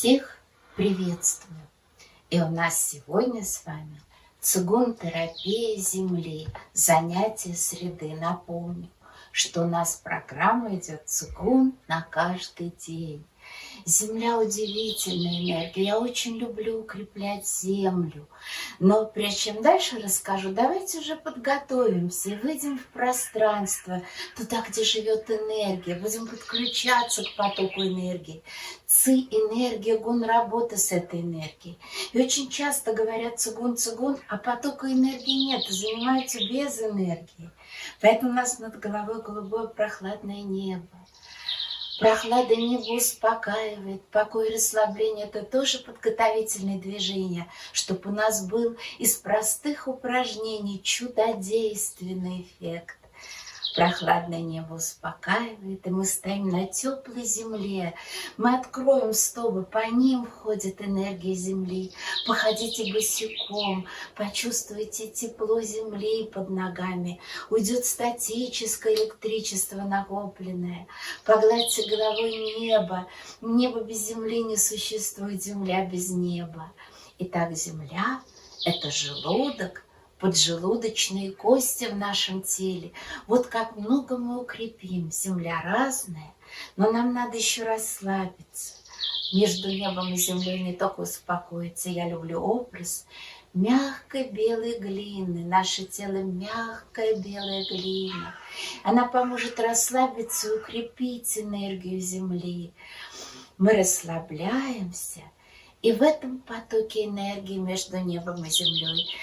Всех приветствую! И у нас сегодня с вами цигун-терапия Земли, занятие среды. Напомню, что у нас программа идет цигун на каждый день. Земля удивительная энергия. Я очень люблю укреплять землю. Но прежде чем дальше расскажу, давайте уже подготовимся и выйдем в пространство, туда, где живет энергия. Будем подключаться к потоку энергии. Ци – энергия, гун – работа с этой энергией. И очень часто говорят цигун, а потока энергии нет, и занимаются без энергии. Поэтому у нас над головой голубое прохладное небо. Прохлада неба успокаивает, покой и расслабление – это тоже подготовительные движения, чтобы у нас был из простых упражнений чудодейственный эффект. Прохладное небо успокаивает, и мы стоим на теплой земле. Мы откроем стопы, по ним входит энергия земли. Походите босиком, почувствуйте тепло земли под ногами. Уйдет статическое электричество накопленное. Погладьте головой небо. Небо без земли не существует, земля без неба. Итак, земля – это желудок, поджелудочные кости в нашем теле. Вот как много мы укрепим. Земля разная, но нам надо еще расслабиться. Между небом и землей не только успокоиться. Я люблю образ мягкой белой глины. Наше тело мягкая белая глина. Она поможет расслабиться и укрепить энергию земли. Мы расслабляемся, и в этом потоке энергии между небом и землей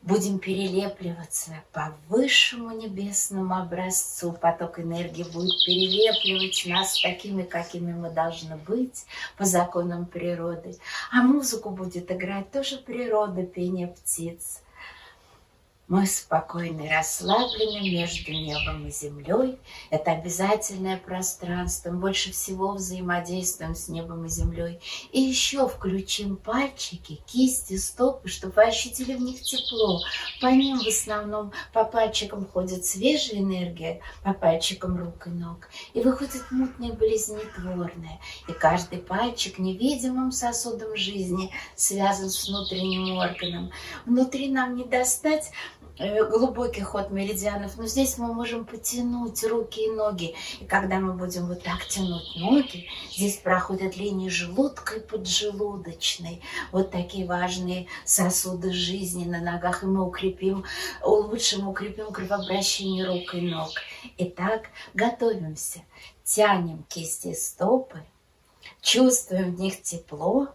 будем перелепливаться по высшему небесному образцу. Поток энергии будет перелепливать нас такими, какими мы должны быть по законам природы. А музыку будет играть тоже природа, пение птиц. Мы спокойны и расслаблены между небом и землей. Это обязательное пространство. Мы больше всего взаимодействуем с небом и землей. И еще включим пальчики, кисти, стопы, чтобы вы ощутили в них тепло. По ним в основном по пальчикам ходит свежая энергия, по пальчикам рук и ног. И выходит мутная болезнетворная. И каждый пальчик невидимым сосудом жизни связан с внутренним органом. Внутри нам не достать глубокий ход меридианов, но здесь мы можем потянуть руки и ноги. И когда мы будем вот так тянуть ноги, здесь проходят линии желудка и поджелудочной. Вот такие важные сосуды жизни на ногах, и мы улучшим кровообращение рук и ног. Итак, готовимся. Тянем кисти и стопы, чувствуем в них тепло.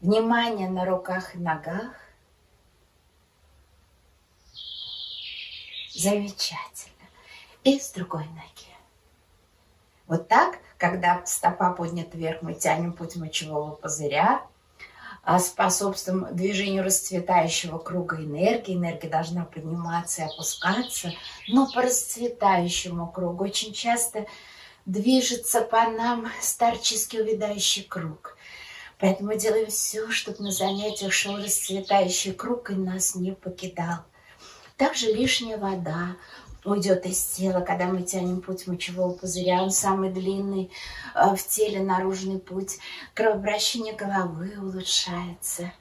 Внимание на руках и ногах. Замечательно. И с другой ноги. Вот так, когда стопа поднята вверх, мы тянем путь мочевого пузыря, способствуем движению расцветающего круга энергии. Энергия должна подниматься и опускаться, но по расцветающему кругу очень часто движется по нам старческий увядающий круг. Поэтому делаем все, чтобы на занятиях шел расцветающий круг и нас не покидал. Также лишняя вода уйдет из тела, когда мы тянем путь мочевого пузыря. Он самый длинный в теле, наружный путь. Кровообращение головы улучшается.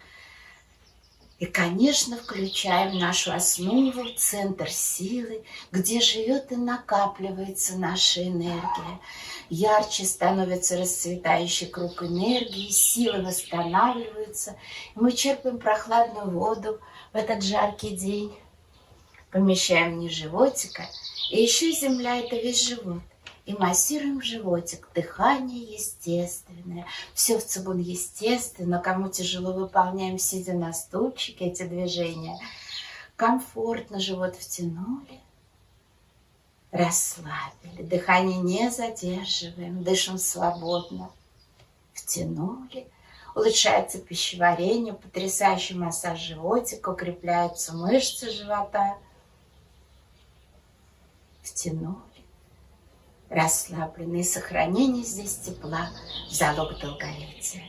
И, конечно, включаем нашу основу, центр силы, где живет и накапливается наша энергия. Ярче становится расцветающий круг энергии, силы восстанавливаются. И мы черпаем прохладную воду в этот жаркий день. Помещаем вниз животика, и еще земля – это весь живот. И массируем животик. Дыхание естественное. Все в цигун естественно. Кому тяжело, выполняем, сидя на стульчике, эти движения. Комфортно живот втянули, расслабили. Дыхание не задерживаем, дышим свободно. Втянули. Улучшается пищеварение, потрясающий массаж животика, укрепляются мышцы живота. Втянули, расслабленные, сохранение здесь тепла, залог долголетия.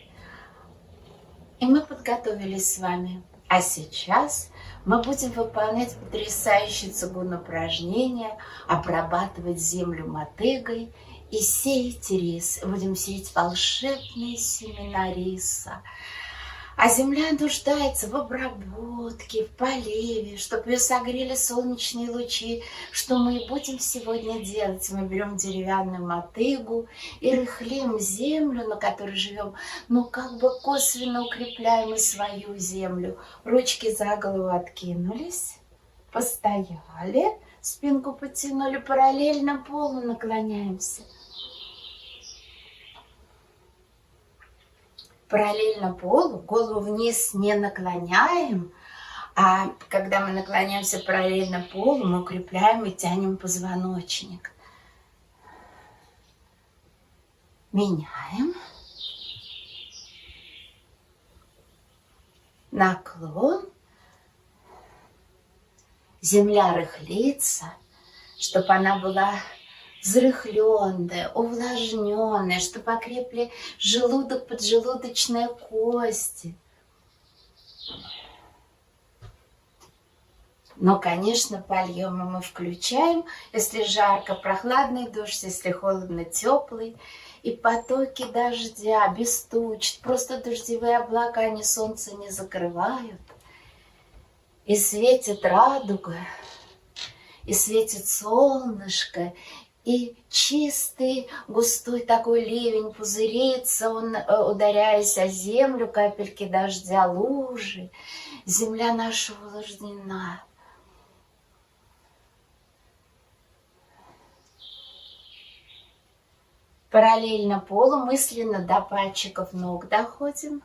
И мы подготовились с вами А сейчас мы будем выполнять потрясающие цигун упражнения, обрабатывать землю мотыгой и сеять рис. Будем сеять волшебные семена риса. А земля нуждается в обработке, в поливе, чтобы ее согрели солнечные лучи. Что мы и будем сегодня делать? Мы берем деревянную мотыгу и рыхлим землю, на которой живем, но как бы косвенно укрепляем и свою землю. Ручки за голову откинулись, постояли, спинку потянули, параллельно полу наклоняемся. Параллельно полу, голову вниз не наклоняем, а когда мы наклоняемся параллельно полу, мы укрепляем и тянем позвоночник. Меняем. Наклон. Земля рыхлится, чтобы она была взрыхленная, увлажненная, чтобы окрепли желудок, поджелудочные кости. Но, конечно, польем мы включаем, если жарко, прохладный душ, если холодно, теплый. И потоки дождя, без туч, просто дождевые облака, они солнце не закрывают. И светит радуга, и светит солнышко, и чистый, густой такой ливень пузырится, он, ударяясь о землю, капельки дождя, лужи. Земля наша увлажнена. Параллельно полу, мысленно до пальчиков ног доходим.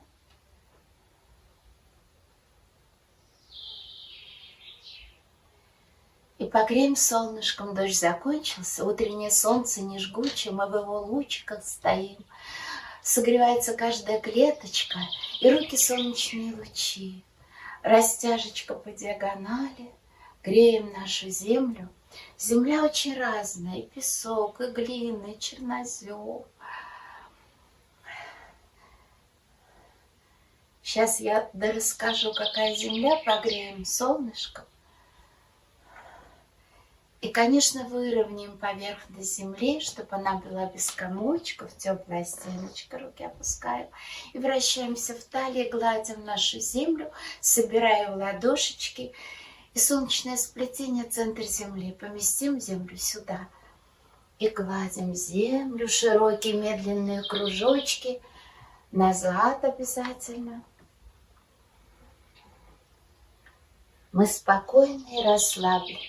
И погреем солнышком, дождь закончился, утреннее солнце не жгучее, мы в его лучиках стоим. Согревается каждая клеточка, и руки солнечные лучи. Растяжечка по диагонали, греем нашу землю. Земля очень разная, и песок, и глина, и чернозем. Сейчас я расскажу, какая земля, погреем солнышком. И, конечно, выровняем поверхность земли, чтобы она была без комочков, теплая стеночка, руки опускаем. И вращаемся в талии, гладим нашу землю, собираем ладошечки. И солнечное сплетение, центр земли. Поместим землю сюда. И гладим землю, широкие медленные кружочки. Назад обязательно. Мы спокойны и расслаблены.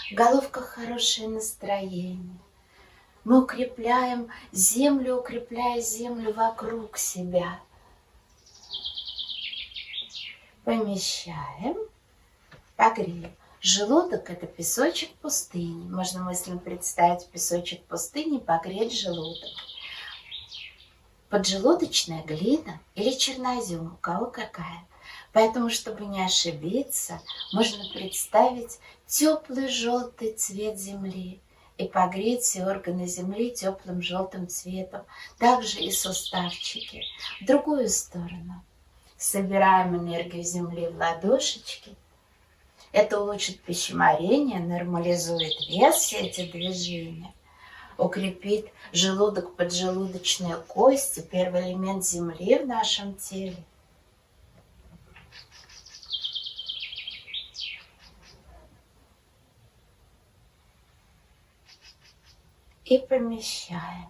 В головках хорошее настроение. Мы укрепляем землю, укрепляя землю вокруг себя. Помещаем, погреем. Желудок – это песочек пустыни. Можно мысленно представить песочек пустыни, погреть желудок. Поджелудочная глина или чернозем, у кого какая. Поэтому, чтобы не ошибиться, можно представить теплый желтый цвет земли и погреть все органы земли теплым желтым цветом. Также и суставчики. В другую сторону. Собираем энергию земли в ладошечки. Это улучшит пищеварение, нормализует вес, все эти движения. Укрепит желудок, поджелудочные кости, первый элемент земли в нашем теле. И помещаем.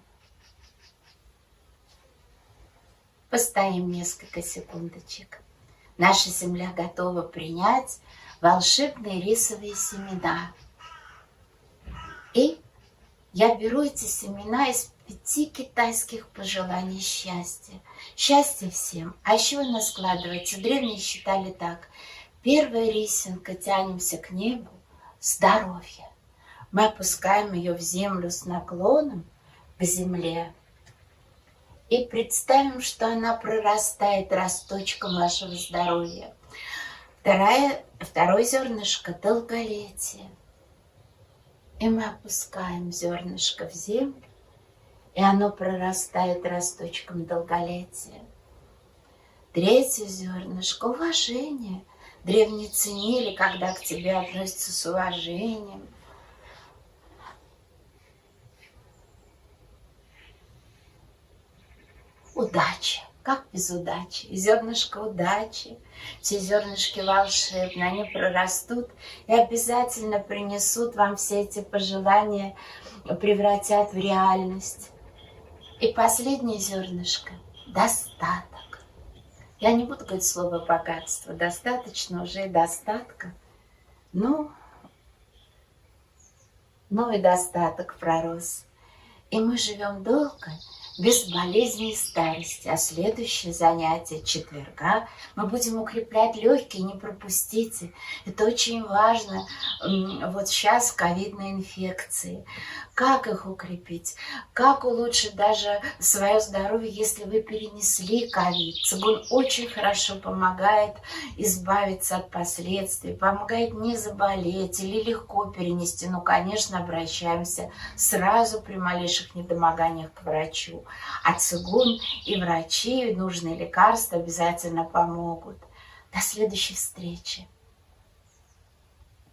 Постоим несколько секундочек. Наша земля готова принять волшебные рисовые семена. И я беру эти семена из 5 китайских пожеланий счастья. Счастье всем. А еще она складывается. Древние считали так. Первая рисинка, тянемся к небу, здоровье. Мы опускаем ее в землю с наклоном к земле и представим, что она прорастает росточком вашего здоровья. Второе зернышко – долголетие. И мы опускаем зернышко в землю, и оно прорастает росточком долголетия. Третье зернышко – уважение. древние ценили, когда к тебе относятся с уважением. Удача. Как без удачи? Зернышко удачи. Все зернышки волшебные, они прорастут и обязательно принесут вам все эти пожелания, превратят в реальность. И последнее зернышко – достаток. Я не буду говорить слово богатство. Достаточно уже и достатка. Ну и достаток пророс. И мы живем долго, без болезней и старости. А следующее занятие четверга мы будем укреплять легкие, не пропустите. Это очень важно вот сейчас в ковидной инфекции. Как их укрепить? Как улучшить даже свое здоровье, если вы перенесли ковид? Цигун очень хорошо помогает избавиться от последствий, помогает не заболеть или легко перенести. Ну, конечно, обращаемся сразу при малейших недомоганиях к врачу. А цигун и врачи, нужные лекарства обязательно помогут. До следующей встречи.